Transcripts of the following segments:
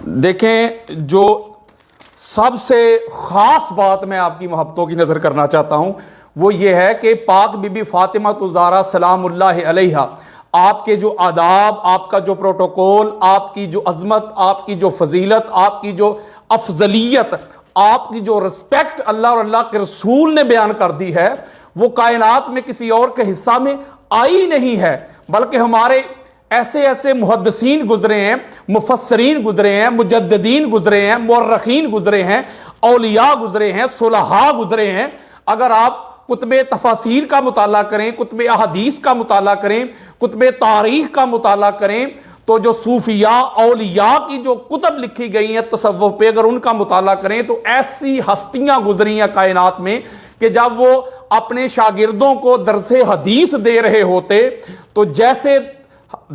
دیکھیں، جو سب سے خاص بات میں آپ کی محبتوں کی نظر کرنا چاہتا ہوں وہ یہ ہے کہ پاک بی بی فاطمہ الزہرا سلام اللہ علیہا، آپ کے جو آداب، آپ کا جو پروٹوکول، آپ کی جو عظمت، آپ کی جو فضیلت، آپ کی جو افضلیت، آپ کی جو رسپیکٹ اللہ اور اللہ کے رسول نے بیان کر دی ہے، وہ کائنات میں کسی اور کے حصہ میں آئی نہیں ہے، بلکہ ہمارے ایسے ایسے محدثین گزرے ہیں، مفسرین گزرے ہیں، مجددین گزرے ہیں، مورخین گزرے ہیں، اولیاء گزرے ہیں، صلحاء گزرے ہیں۔ اگر آپ کتب تفاسیر کا مطالعہ کریں، کتب احادیث کا مطالعہ کریں، کتب تاریخ کا مطالعہ کریں، تو جو صوفیاء اولیاء کی جو کتب لکھی گئی ہیں تصوف پہ، اگر ان کا مطالعہ کریں تو ایسی ہستیاں گزری ہیں کائنات میں کہ جب وہ اپنے شاگردوں کو درس حدیث دے رہے ہوتے تو جیسے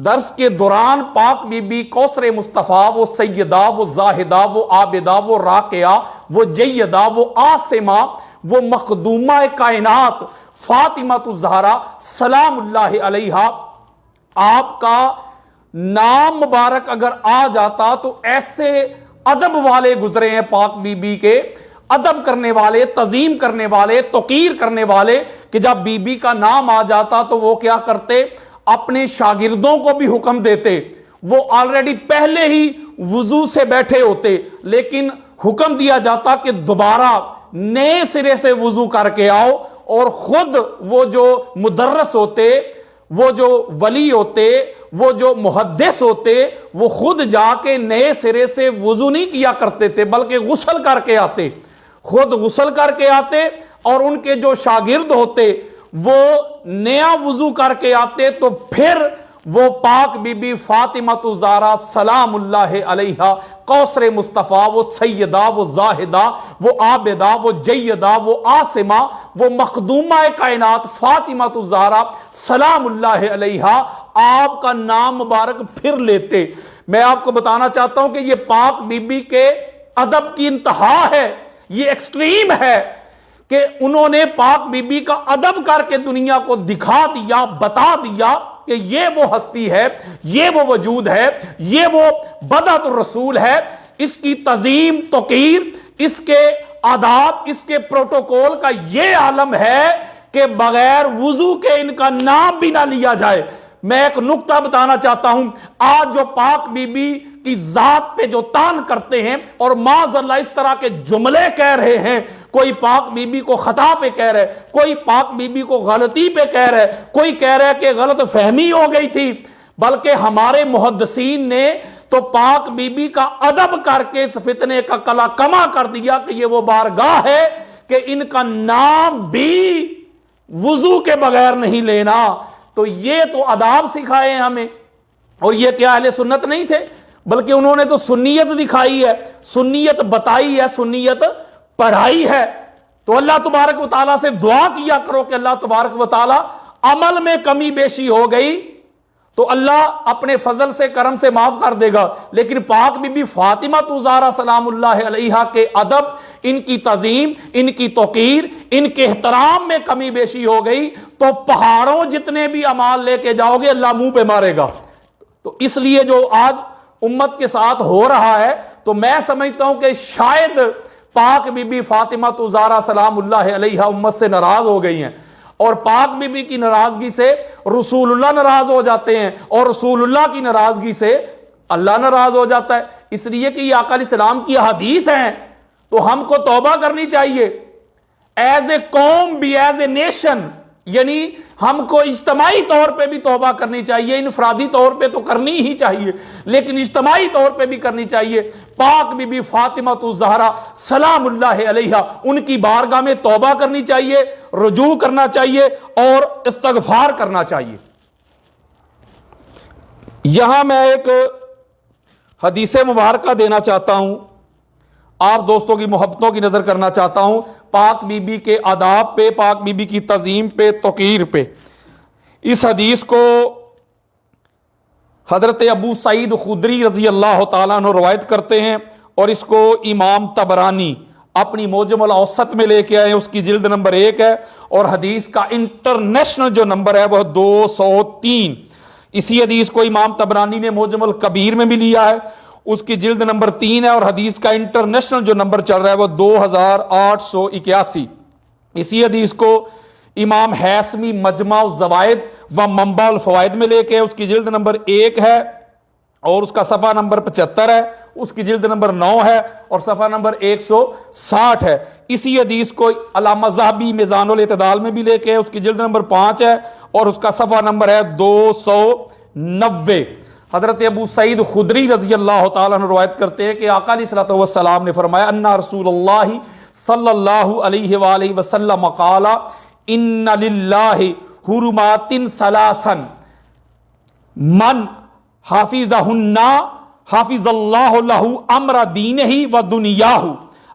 درس کے دوران پاک بی بی کوثر مصطفیٰ، وہ سیدہ، وہ زاہدہ، وہ عابدہ، وہ راکعہ، وہ جیدہ، وہ عاصمہ، وہ مخدومہ کائنات فاطمہ الزہرا سلام اللہ علیہا، آپ کا نام مبارک اگر آ جاتا تو ایسے ادب والے گزرے ہیں پاک بی بی کے، ادب کرنے والے، تعظیم کرنے والے، توقیر کرنے والے، کہ جب بی بی کا نام آ جاتا تو وہ کیا کرتے؟ اپنے شاگردوں کو بھی حکم دیتے۔ وہ آلریڈی پہلے ہی وضو سے بیٹھے ہوتے، لیکن حکم دیا جاتا کہ دوبارہ نئے سرے سے وضو کر کے آؤ، اور خود وہ جو مدرس ہوتے، وہ جو ولی ہوتے، وہ جو محدث ہوتے، وہ خود جا کے نئے سرے سے وضو نہیں کیا کرتے تھے، بلکہ غسل کر کے آتے، خود غسل کر کے آتے، اور ان کے جو شاگرد ہوتے وہ نیا وضو کر کے آتے، تو پھر وہ پاک بی بی فاطمہ الزہرا سلام اللہ علیہا، کوثر مصطفیٰ، وہ سیدہ، وہ زاہدہ، وہ عابدہ، وہ جیدہ، وہ عاصمہ، وہ مخدومہ کائنات فاطمہ الزہرا سلام اللہ علیہا، آپ کا نام مبارک پھر لیتے۔ میں آپ کو بتانا چاہتا ہوں کہ یہ پاک بی بی کے ادب کی انتہا ہے، یہ ایکسٹریم ہے کہ انہوں نے پاک بی بی کا ادب کر کے دنیا کو دکھا دیا، بتا دیا کہ یہ وہ ہستی ہے، یہ وہ وجود ہے، یہ وہ بدعت الرسول ہے۔ اس کی تعظیم، توقیر، اس کے آداب، اس کے پروٹوکول کا یہ عالم ہے کہ بغیر وضو کے ان کا نام بھی نہ لیا جائے۔ میں ایک نقطہ بتانا چاہتا ہوں، آج جو پاک بی بی کی ذات پہ جو تان کرتے ہیں اور معاذ اللہ اس طرح کے جملے کہہ رہے ہیں، کوئی پاک بی بی کو خطا پہ کہہ رہے، کوئی پاک بی بی کو غلطی پہ کہہ رہے، کوئی کہہ رہے کہ غلط فہمی ہو گئی تھی، بلکہ ہمارے محدثین نے تو پاک بی بی کا ادب کر کے اس فتنے کا کلا کما کر دیا کہ یہ وہ بارگاہ ہے کہ ان کا نام بھی وضو کے بغیر نہیں لینا۔ تو یہ تو آداب سکھائے ہیں ہمیں، اور یہ کیا اہل سنت نہیں تھے، بلکہ انہوں نے تو سنیت دکھائی ہے، سنیت بتائی ہے، سنیت پڑھائی ہے۔ تو اللہ تبارک و تعالیٰ سے دعا کیا کرو کہ اللہ تبارک و تعالیٰ عمل میں کمی بیشی ہو گئی تو اللہ اپنے فضل سے، کرم سے معاف کر دے گا، لیکن پاک بی بی فاطمہ الزہرا سلام اللہ علیہا کے ادب، ان کی تعظیم، ان کی توقیر، ان کے احترام میں کمی بیشی ہو گئی تو پہاڑوں جتنے بھی اعمال لے کے جاؤ گے اللہ منہ پہ مارے گا۔ تو اس لیے جو آج امت کے ساتھ ہو رہا ہے، تو میں سمجھتا ہوں کہ شاید پاک بی بی فاطمہ الزہرا سلام اللہ علیہا امت سے ناراض ہو گئی ہیں، اور پاک بی بی کی ناراضگی سے رسول اللہ ناراض ہو جاتے ہیں، اور رسول اللہ کی ناراضگی سے اللہ ناراض ہو جاتا ہے، اس لیے کہ یہ آقا علیہ السلام کی حدیث ہیں۔ تو ہم کو توبہ کرنی چاہیے ایز اے قوم بھی، ایز اے نیشن، یعنی ہم کو اجتماعی طور پہ بھی توبہ کرنی چاہیے، انفرادی طور پہ تو کرنی ہی چاہیے لیکن اجتماعی طور پہ بھی کرنی چاہیے۔ پاک بی بی فاطمہ الزہرا سلام اللہ علیہا، ان کی بارگاہ میں توبہ کرنی چاہیے، رجوع کرنا چاہیے اور استغفار کرنا چاہیے۔ یہاں میں ایک حدیث مبارکہ دینا چاہتا ہوں، آپ دوستوں کی محبتوں کی نظر کرنا چاہتا ہوں، پاک بی بی کے آداب پہ، پاک بی بی کی تعظیم پہ، توقیر پہ۔ اس حدیث کو حضرت ابو سعید خدری رضی اللہ تعالیٰ عنہ روایت کرتے ہیں، اور اس کو امام طبرانی اپنی معجم الاوسط میں لے کے آئے، اس کی جلد نمبر 1 ہے، اور حدیث کا انٹرنیشنل جو نمبر ہے وہ 203۔ اسی حدیث کو امام طبرانی نے معجم الکبیر میں بھی لیا ہے، اس کی جلد نمبر 3 ہے، اور حدیث کا انٹرنیشنل جو نمبر چل رہا ہے وہ 2881۔ اسی حدیث کو امام حیثمی مجمع الزوائد و منبع الفوائد میں لے کے، اس کی جلد نمبر 1 ہے اور اس کا صفحہ نمبر 75 ہے، اس کی جلد نمبر 9 ہے اور صفحہ نمبر 160 ہے۔ اسی حدیث کو علامہ ذہبی میزان الاعتدال میں بھی لے کے، اس کی جلد نمبر 5 ہے اور اس کا صفحہ نمبر ہے 290۔ حضرت ابو سعید خدری رضی اللہ تعالیٰ عنہ روایت کرتے ہیں کہ آقا علیہ الصلوۃ والسلام نے فرمایا ان رسول اللہ صلی اللہ علیہ وآلہ وسلم قال ان للہ حرمات ثلاثا من حافظہن حافظ اللہ لہ امر دینہ و دنیاہ۔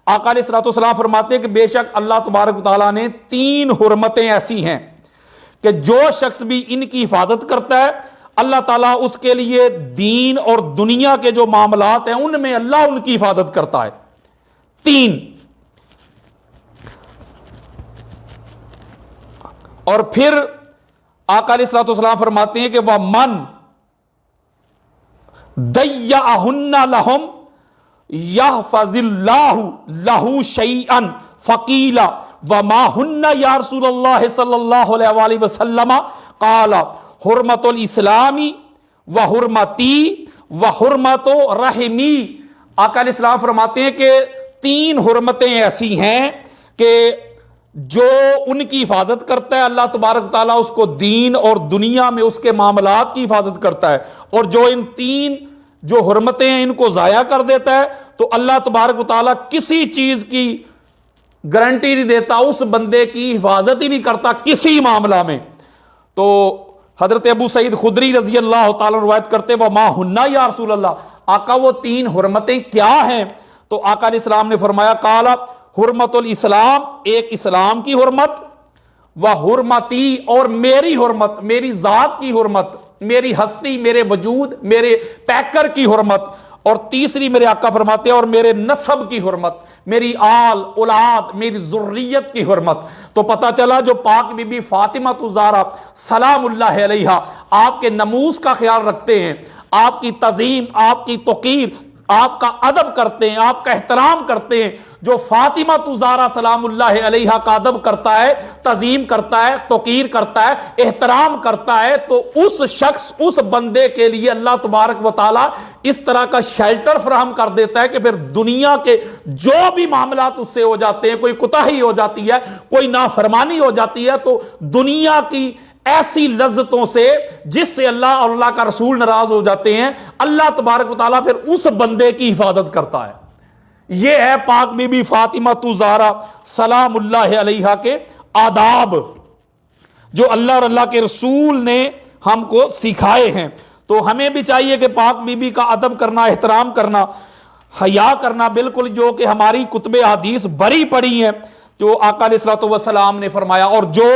آقا علیہ الصلوۃ والسلام فرماتے ہیں کہ بے شک اللہ تبارک و تعالیٰ نے 3 حرمتیں ایسی ہیں کہ جو شخص بھی ان کی حفاظت کرتا ہے اللہ تعالیٰ اس کے لیے دین اور دنیا کے جو معاملات ہیں ان میں اللہ ان کی حفاظت کرتا ہے۔ 3۔ اور پھر آقا علیہ الصلوۃ والسلام فرماتے ہیں کہ وَمَن ضَيَّعَهُنَّ لَهُمْ يَحْفَظِ اللَّهُ لَهُ شَيْئًا فَقِيلَ وَمَا هُنَّ يَا رسول اللہ صلی اللہ علیہ وآلہ وسلم قال حرمت الاسلامی و حرمتی و حرمت رحمی۔ آقا علیہ السلام فرماتے ہیں کہ 3 حرمتیں ایسی ہیں کہ جو ان کی حفاظت کرتا ہے اللہ تبارک تعالیٰ اس کو دین اور دنیا میں اس کے معاملات کی حفاظت کرتا ہے، اور جو ان 3 جو حرمتیں ہیں ان کو ضائع کر دیتا ہے تو اللہ تبارک تعالیٰ کسی چیز کی گارنٹی نہیں دیتا، اس بندے کی حفاظت ہی نہیں کرتا کسی معاملہ میں۔ تو حضرت ابو سعید خدری رضی اللہ تعالیٰ روایت کرتے وما ہننا یا رسول اللہ، آقا وہ 3 حرمتیں کیا ہیں؟ تو آقا علیہ السلام نے فرمایا قال حرمت الاسلام، ایک اسلام کی حرمت، و حرمتی اور میری حرمت، میری ذات کی حرمت، میری ہستی، میرے وجود، میرے پیکر کی حرمت، اور تیسری میرے آقا فرماتے ہیں اور میرے نسب کی حرمت، میری آل اولاد، میری ذریت کی حرمت۔ تو پتہ چلا جو پاک بی بی فاطمہ الزہرا سلام اللہ علیہا آپ کے نموز کا خیال رکھتے ہیں، آپ کی تعظیم، آپ کی توقیر، آپ کا ادب کرتے ہیں، آپ کا احترام کرتے ہیں، جو فاطمہ الزہرا سلام اللہ علیہا کا ادب کرتا ہے، تعظیم کرتا ہے، توقیر کرتا ہے، احترام کرتا ہے، تو اس شخص، اس بندے کے لیے اللہ تبارک و تعالی اس طرح کا شیلٹر فراہم کر دیتا ہے کہ پھر دنیا کے جو بھی معاملات اس سے ہو جاتے ہیں، کوئی کوتاہی ہو جاتی ہے، کوئی نافرمانی ہو جاتی ہے، تو دنیا کی ایسی لذتوں سے جس سے اللہ اور اللہ کا رسول ناراض ہو جاتے ہیں، اللہ تبارک و تعالیٰ پھر اس بندے کی حفاظت کرتا ہے۔ یہ ہے پاک بی بی فاطمہ الزہرا سلام اللہ علیہا کے آداب جو اللہ اور اللہ کے رسول نے ہم کو سکھائے ہیں۔ تو ہمیں بھی چاہیے کہ پاک بی بی کا ادب کرنا، احترام کرنا، حیا کرنا، بالکل جو کہ ہماری کتب حدیث بری پڑی ہیں، جو آقا علیہ الصلوۃ والسلام نے فرمایا۔ اور جو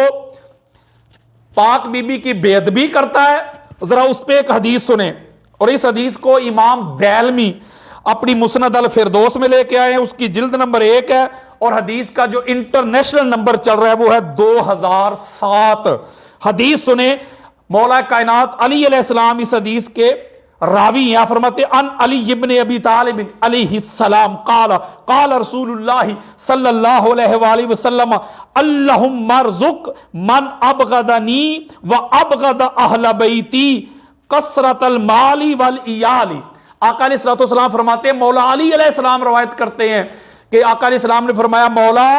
پاک بی بی کی بے ادبی کرتا ہے ذرا اس پہ ایک حدیث سنیں، اور اس حدیث کو امام دیلمی اپنی مسند الفردوس میں لے کے آئے ہیں، اس کی جلد نمبر 1 ہے، اور حدیث کا جو انٹرنیشنل نمبر چل رہا ہے وہ ہے 2007۔ حدیث سنیں، مولا کائنات علی علیہ السلام اس حدیث کے راوی ہیں، فرماتے ان علی ابن ابی طالب علیہ السلام قال قال رسول اللہ صلی اللہ علیہ وآلہ وسلم اللہم ارزق من ابغضنی و ابغض اہل بیتی کثرت المال والعیال۔ آقا علیہ الصلوۃ والسلام فرماتے ہیں، مولا علی علیہ السلام روایت کرتے ہیں کہ آقا علیہ السلام نے فرمایا مولا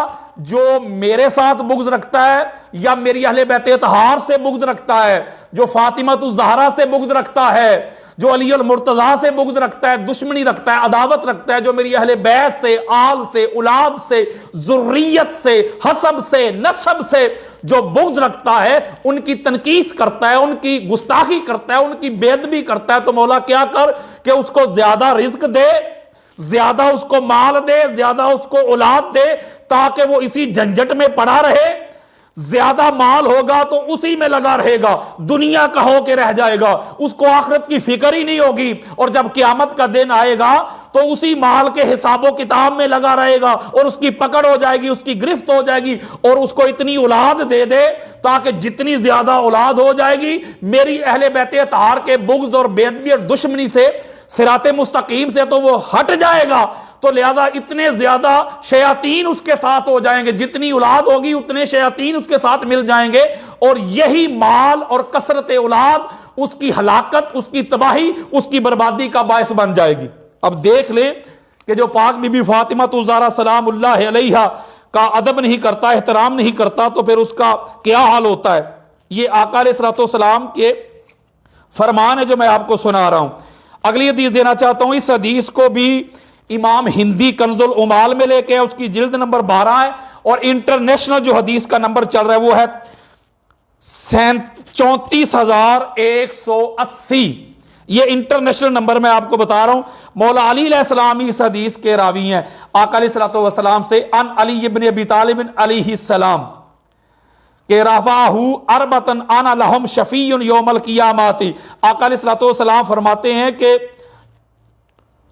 جو میرے ساتھ بغض رکھتا ہے یا میری اہل بیت اطہار سے بغض رکھتا ہے، جو فاطمہ الزہرا سے بغض رکھتا ہے، جو علی المرتضیٰ سے بغض رکھتا ہے، دشمنی رکھتا ہے، عداوت رکھتا ہے، جو میری اہل بیت سے، آل سے، اولاد سے، ذریت سے، حسب سے، نسب سے جو بغض رکھتا ہے، ان کی تنقیص کرتا ہے، ان کی گستاخی کرتا ہے، ان کی بے ادبی کرتا ہے، تو مولا کیا کر کہ اس کو زیادہ رزق دے، زیادہ اس کو مال دے، زیادہ اس کو اولاد دے، تاکہ وہ اسی جھنجٹ میں پڑا رہے۔ زیادہ مال ہوگا تو اسی میں لگا رہے گا، دنیا کا ہو کے رہ جائے گا، اس کو آخرت کی فکر ہی نہیں ہوگی، اور جب قیامت کا دن آئے گا تو اسی مال کے حساب و کتاب میں لگا رہے گا، اور اس کی پکڑ ہو جائے گی، اس کی گرفت ہو جائے گی، اور اس کو اتنی اولاد دے دے تاکہ جتنی زیادہ اولاد ہو جائے گی میری اہل بیت اطہار کے بغض اور بے ادبی اور دشمنی سے صراط مستقیم سے تو وہ ہٹ جائے گا، تو لہذا اتنے زیادہ شیاطین اس کے ساتھ ہو جائیں گے، جتنی اولاد ہوگی اتنے شیاطین اس کے ساتھ مل جائیں گے، اور یہی مال اور کثرت اولاد اس کی ہلاکت، اس کی تباہی، اس کی بربادی کا باعث بن جائے گی۔ اب دیکھ لیں کہ جو پاک بی بی فاطمہ الزہرا سلام اللہ علیہا کا ادب نہیں کرتا، احترام نہیں کرتا، تو پھر اس کا کیا حال ہوتا ہے۔ یہ آقا علیہ الصلوۃ والسلام کے فرمان ہے جو میں آپ کو سنا رہا ہوں۔ اگلی حدیث دینا چاہتا ہوں، اس حدیث کو بھی امام ہندی کنز العمال میں لے کے، اس کی جلد نمبر 12 ہے، اور انٹرنیشنل جو حدیث کا نمبر چل رہا ہے وہ ہے 34,180۔ یہ انٹرنیشنل نمبر میں آپ کو بتا رہا ہوں۔ مولا علی علیہ السلام اس حدیث کے راوی ہیں، آقا علیہ الصلوۃ والسلام سے ان علی ابن ابی طالب علیہ السلام کہ رفعہ اربتن انا لہم شفیع یوم القیامت۔ آقا علیہ الصلوۃ والسلام فرماتے ہیں کہ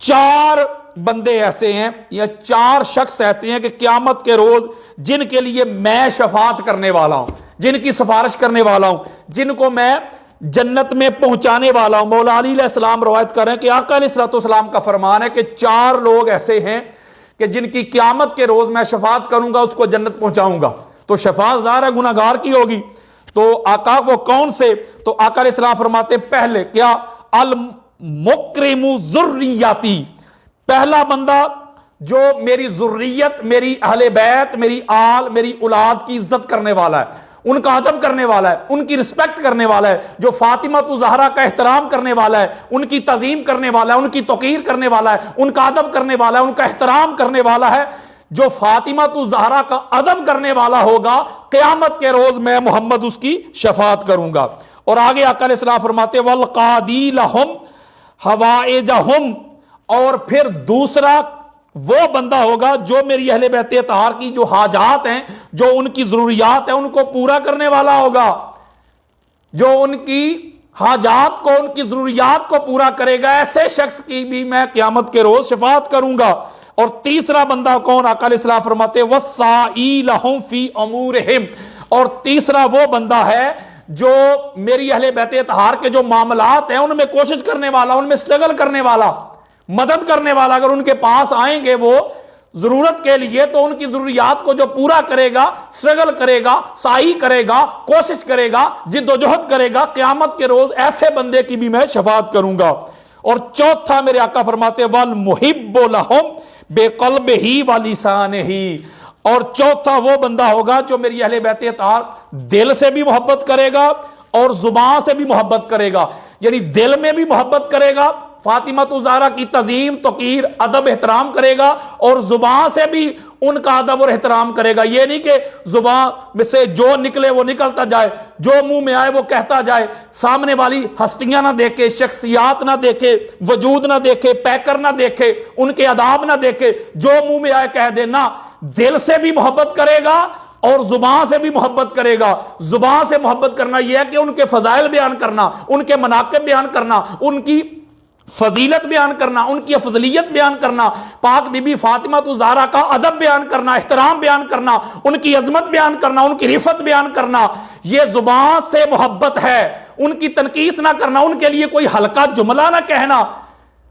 4 بندے ایسے ہیں یا 4 شخص ایسے ہیں کہ قیامت کے روز جن کے لیے میں شفاعت کرنے والا ہوں، جن کی سفارش کرنے والا ہوں، جن کو میں جنت میں پہنچانے والا ہوں۔ مولا علی علیہ السلام روایت کر رہے ہیں کہ آقا علیہ الصلوۃ والسلام کا فرمان ہے کہ 4 لوگ ایسے ہیں کہ جن کی قیامت کے روز میں شفاعت کروں گا، اس کو جنت پہنچاؤں گا۔ تو شفاعت ظاہر ہے گناہگار کی ہوگی، تو آقا وہ کون سے؟ تو آقا علیہ السلام فرماتے پہلے کیا؟ المکرم ذریاتی، پہلا بندہ جو میری ذریت، میری اہل بیت، میری آل، میری اولاد کی عزت کرنے والا ہے، ان کا ادب کرنے والا ہے، ان کی رسپیکٹ کرنے والا ہے، جو فاطمہ الزہرا کا احترام کرنے والا ہے، ان کی تعظیم کرنے والا ہے، ان کی توقیر کرنے والا ہے، ان کا ادب کرنے والا ہے، ان کا احترام کرنے والا ہے، جو فاطمہ الزہرا کا ادب کرنے والا ہوگا، قیامت کے روز میں محمد اس کی شفاعت کروں گا۔ اور آگے آقا علیہ السلام فرماتے والقاضی لہم حوائجہم، اور پھر دوسرا وہ بندہ ہوگا جو میری اہل بیت اطہار کی جو حاجات ہیں، جو ان کی ضروریات ہیں، ان کو پورا کرنے والا ہوگا، جو ان کی حاجات کو، ان کی ضروریات کو پورا کرے گا، ایسے شخص کی بھی میں قیامت کے روز شفاعت کروں گا۔ اور تیسرا بندہ کون؟ آقا علیہ السلام فرماتے وَالسَّائِي لَهُمْ فِي أُمُورِهِمْ، اور تیسرا وہ بندہ ہے جو میری اہل بیت اطہار کے جو معاملات ہیں ان میں کوشش کرنے والا، ان میں سٹرگل کرنے والا، مدد کرنے والا۔ اگر ان کے پاس آئیں گے وہ ضرورت کے لیے تو ان کی ضروریات کو جو پورا کرے گا، سٹرگل کرے گا، سعی کرے گا، کوشش کرے گا، جد و جہد کرے گا، قیامت کے روز ایسے بندے کی بھی میں شفاعت کروں گا۔ اور چوتھا میرے آقا فرماتے وَالْمُحِبُّ لَهُمْ بِقَلْبِهِ وَلِسَانِهِ، اور چوتھا وہ بندہ ہوگا جو میری اہل بیت اطہار دل سے بھی محبت کرے گا اور زبان سے بھی محبت کرے گا، یعنی دل میں بھی محبت کرے گا، فاطمہ الزہرا کی تعظیم، توقیر، ادب، احترام کرے گا، اور زبان سے بھی ان کا ادب اور احترام کرے گا۔ یہ نہیں کہ زبان میں سے جو نکلے وہ نکلتا جائے، جو منہ میں آئے وہ کہتا جائے، سامنے والی ہستیاں نہ دیکھے، شخصیات نہ دیکھے، وجود نہ دیکھے، پیکر نہ دیکھے، ان کے آداب نہ دیکھے، جو منہ میں آئے کہہ دے، نہ، دل سے بھی محبت کرے گا اور زبان سے بھی محبت کرے گا۔ زبان سے محبت کرنا یہ ہے کہ ان کے فضائل بیان کرنا، ان کے مناقب بیان کرنا، ان کی فضیلت بیان کرنا، ان کی افضلیت بیان کرنا، پاک بی بی فاطمہ الزہرا کا ادب بیان کرنا، احترام بیان کرنا، ان کی عظمت بیان کرنا، ان کی رفعت بیان کرنا، یہ زبان سے محبت ہے۔ ان کی تنقیص نہ کرنا، ان کے لیے کوئی ہلکا جملہ نہ کہنا،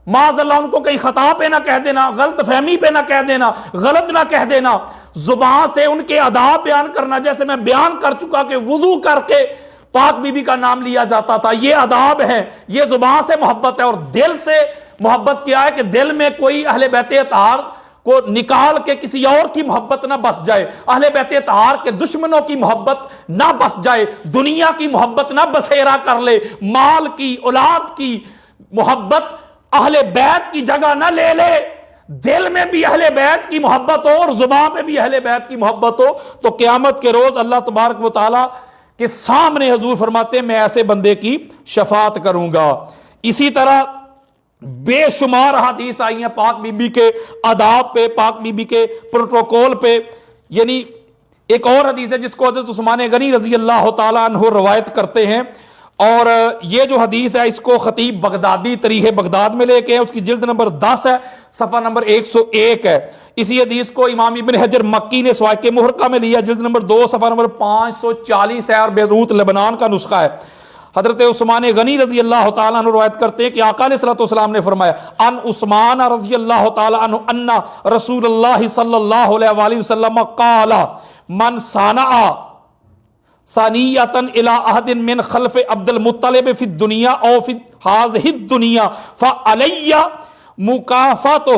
معاذ اللہ ان کو کہیں خطا پہ نہ کہہ دینا، غلط فہمی پہ نہ کہہ دینا، غلط نہ کہہ دینا، زبان سے ان کے آداب بیان کرنا۔ جیسے میں بیان کر چکا کہ وضو کر کے پاک بی بی کا نام لیا جاتا تھا، یہ آداب ہے، یہ زبان سے محبت ہے۔ اور دل سے محبت کیا ہے کہ دل میں کوئی اہل بیت اطہار کو نکال کے کسی اور کی محبت نہ بس جائے، اہل بیت اطہار کے دشمنوں کی محبت نہ بس جائے، دنیا کی محبت نہ بسیرا کر لے، مال کی، اولاد کی محبت اہل بیت کی جگہ نہ لے لے۔ دل میں بھی اہل بیت کی محبت ہو اور زبان میں بھی اہل بیت کی محبت ہو، تو قیامت کے روز اللہ تبارک و تعالی کے سامنے حضور فرماتے ہیں میں ایسے بندے کی شفاعت کروں گا۔ اسی طرح بے شمار حدیث آئی ہیں پاک بی بی کے آداب پہ، پاک بی بی کے پروٹوکول پہ۔ یعنی ایک اور حدیث ہے جس کو حضرت عثمان غنی رضی اللہ تعالیٰ عنہ روایت کرتے ہیں، اور یہ جو حدیث ہے اس کو خطیب بغدادی تاریخ بغداد میں لے کے، اس کی جلد نمبر 10 ہے، صفحہ نمبر 101 ہے۔ اسی حدیث کو امام ابن حجر مکی نے سوائق محرقہ میں لیا، جلد نمبر 2 صفحہ نمبر 540 ہے، اور بیروت لبنان کا نسخہ ہے۔ حضرت عثمان غنی رضی اللہ تعالیٰ عنہ روایت کرتے ہیں کہ آقا علیہ الصلوۃ والسلام نے فرمایا ان عثمان رضی اللہ تعالیٰ عنہ ان رسول اللہ صلی اللہ علیہ وآلہ وسلم قال من صنع ثانیۃ الی احد من خلف عبد المطلب فی الدنیا او فی ہذہ الدنیا فعلی مکافاتہ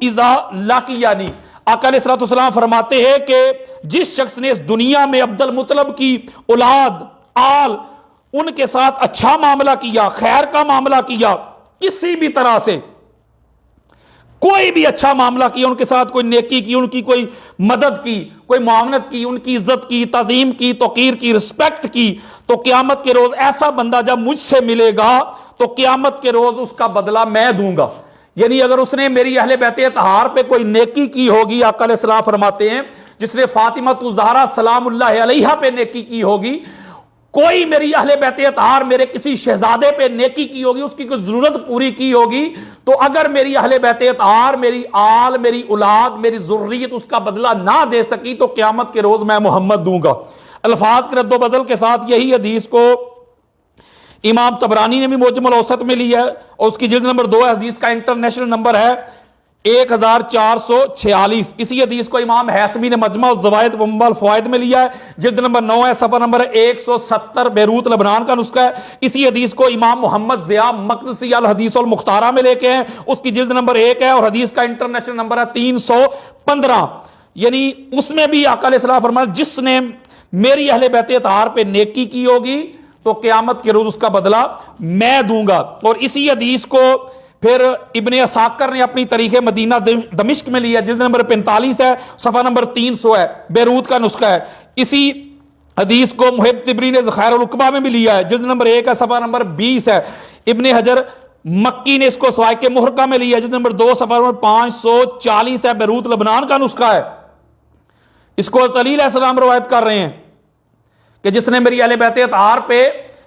اذا لقینی۔ آقا علیہ الصلوۃ والسلام فرماتے ہیں کہ جس شخص نے اس دنیا میں عبد المطلب کی اولاد آل ان کے ساتھ اچھا معاملہ کیا، خیر کا معاملہ کیا، کسی بھی طرح سے کوئی بھی اچھا معاملہ کیا، ان کے ساتھ کوئی نیکی کی، ان کی کوئی مدد کی، کوئی معاونت کی، ان کی عزت کی، تعظیم کی، توقیر کی، رسپیکٹ کی، تو قیامت کے روز ایسا بندہ جب مجھ سے ملے گا تو قیامت کے روز اس کا بدلہ میں دوں گا۔ یعنی اگر اس نے میری اہل بیت اطہار پہ کوئی نیکی کی ہوگی، آقا علیہ السلام فرماتے ہیں جس نے فاطمہ الزہرا سلام اللہ علیہا پہ نیکی کی ہوگی، کوئی میری اہل بیت اطہار میرے کسی شہزادے پہ نیکی کی ہوگی، اس کی کوئی ضرورت پوری کی ہوگی، تو اگر میری اہل بیت اطہار، میری آل، میری اولاد، میری ذریت اس کا بدلہ نہ دے سکی تو قیامت کے روز میں محمد دوں گا۔ الفاظ کے رد و بدل کے ساتھ یہی حدیث کو امام طبرانی نے بھی معجم الاوسط میں لیا ہے اور اس کی جلد نمبر 2 حدیث کا انٹرنیشنل نمبر ہے 1446۔ اسی حدیث کو امام حیثمی نے مجمع الزوائد و منبع الفوائد میں لیا ہے، جلد نمبر 9 ہے، صفحہ نمبر 170، بیروت لبنان کا نسخہ ہے۔ اسی حدیث کو امام محمد ضیاء مقدسی الحدیث المختارہ میں لے کے ہیں، اس کی جلد نمبر 1 ہے اور حدیث کا انٹرنیشنل نمبر ہے 315۔ یعنی اس میں بھی آقا علیہ السلام فرمایا جس نے میری اہل بیت اطہار پہ نیکی کی ہوگی تو قیامت کے روز اس کا بدلہ میں دوں گا۔ اور اسی حدیث کو پھر ابن عساکر نے اپنی تاریخ مدینہ دمشق میں لیا، جلد نمبر 45 ہے، صفحہ نمبر 300 ہے، بیروت کا نسخہ ہے۔ اسی حدیث کو محب طبری نے ذخائر العقبہ میں بھی لیا ہے، جلد نمبر 1 ہے، صفحہ نمبر 20 ہے۔ ابن حجر مکی نے اس کو سوائق محرقہ میں لیا، جلد نمبر 2، صفحہ نمبر 540 ہے، بیروت لبنان کا نسخہ ہے۔ اس کو حضرت علی علیہ السلام روایت کر رہے ہیں کہ جس نے میری اہل بیت اطہار پہ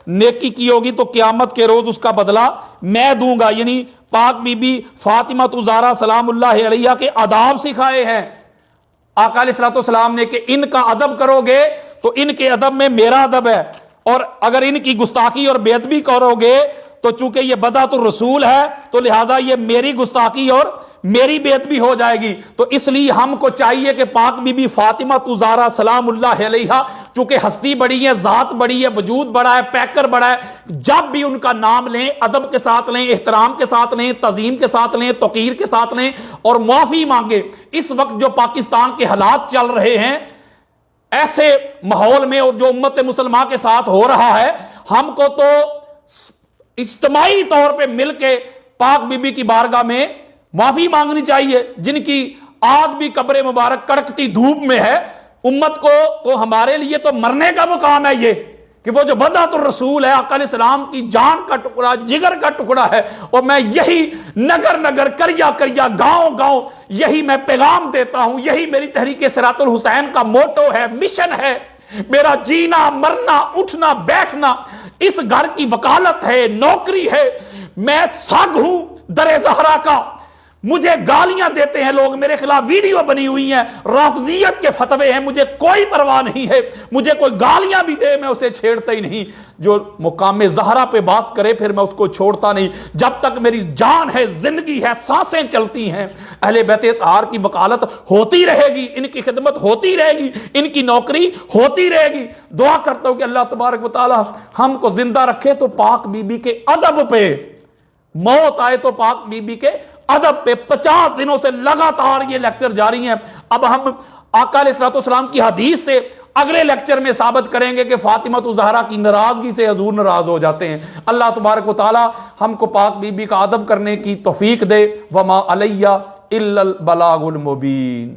نیکی کی ہوگی تو قیامت کے روز اس کا بدلہ میں دوں گا۔ یعنی پاک بی بی فاطمہ الزہرا سلام اللہ علیہا کے آداب سکھائے ہیں آقا علیہ الصلوۃ والسلام نے کہ ان کا ادب کرو گے تو ان کے ادب میں میرا ادب ہے، اور اگر ان کی گستاخی اور بے ادبی کرو گے تو چونکہ یہ بدعت الرسول ہے تو لہذا یہ میری گستاخی اور میری بے ادبی ہو جائے گی۔ تو اس لیے ہم کو چاہیے کہ پاک بی بی فاطمہ الزہرا سلام اللہ علیہا چونکہ ہستی بڑی ہے، ذات بڑی ہے، وجود بڑا ہے، پیکر بڑا ہے، جب بھی ان کا نام لیں ادب کے ساتھ لیں، احترام کے ساتھ لیں، تعظیم کے ساتھ لیں، توقیر کے ساتھ لیں اور معافی مانگے۔ اس وقت جو پاکستان کے حالات چل رہے ہیں ایسے ماحول میں اور جو امت مسلمہ کے ساتھ ہو رہا ہے، ہم کو تو اجتماعی طور پہ مل کے پاک بی بی کی بارگاہ میں معافی مانگنی چاہیے، جن کی آج بھی قبر مبارک کڑکتی دھوپ میں ہے۔ امت کو تو ہمارے لیے تو مرنے کا مقام ہے یہ کہ وہ جو بدعت الرسول ہے، آقا علیہ السلام کی جان کا ٹکڑا، جگر کا ٹکڑا ہے، اور میں یہی نگر نگر، کریا کریا، گاؤں گاؤں یہی میں پیغام دیتا ہوں، یہی میری تحریک صراط الحسین کا موٹو ہے، مشن ہے، میرا جینا مرنا اٹھنا بیٹھنا اس گھر کی وکالت ہے، نوکری ہے۔ میں سگ ہوں در زہرا کا، مجھے گالیاں دیتے ہیں لوگ، میرے خلاف ویڈیو بنی ہوئی ہیں، رافضیت کے فتوے ہیں، مجھے کوئی پرواہ نہیں ہے، مجھے کوئی گالیاں بھی دے میں اسے چھیڑتا ہی نہیں۔ جو مقام زہرا پہ بات کرے پھر میں اس کو چھوڑتا نہیں، جب تک میری جان ہے، زندگی ہے، سانسیں چلتی ہیں، اہل بیت اطہار کی وکالت ہوتی رہے گی، ان کی خدمت ہوتی رہے گی، ان کی نوکری ہوتی رہے گی۔ دعا کرتا ہوں کہ اللہ تبارک و تعالی ہم کو زندہ رکھے تو پاک بی بی کے ادب پہ، موت آئے تو پاک بی بی کے ادب پہ۔ 50 دنوں سے لگاتار یہ لیکچر جاری ہیں۔ اب ہم آقا علیہ الصلوۃ والسلام کی حدیث سے اگلے لیکچر میں ثابت کریں گے کہ فاطمہ الزہرا کی ناراضگی سے حضور ناراض ہو جاتے ہیں۔ اللہ تبارک و تعالی ہم کو پاک بی بی کا ادب کرنے کی توفیق دے۔ وما علیہ الا البلاغ المبین۔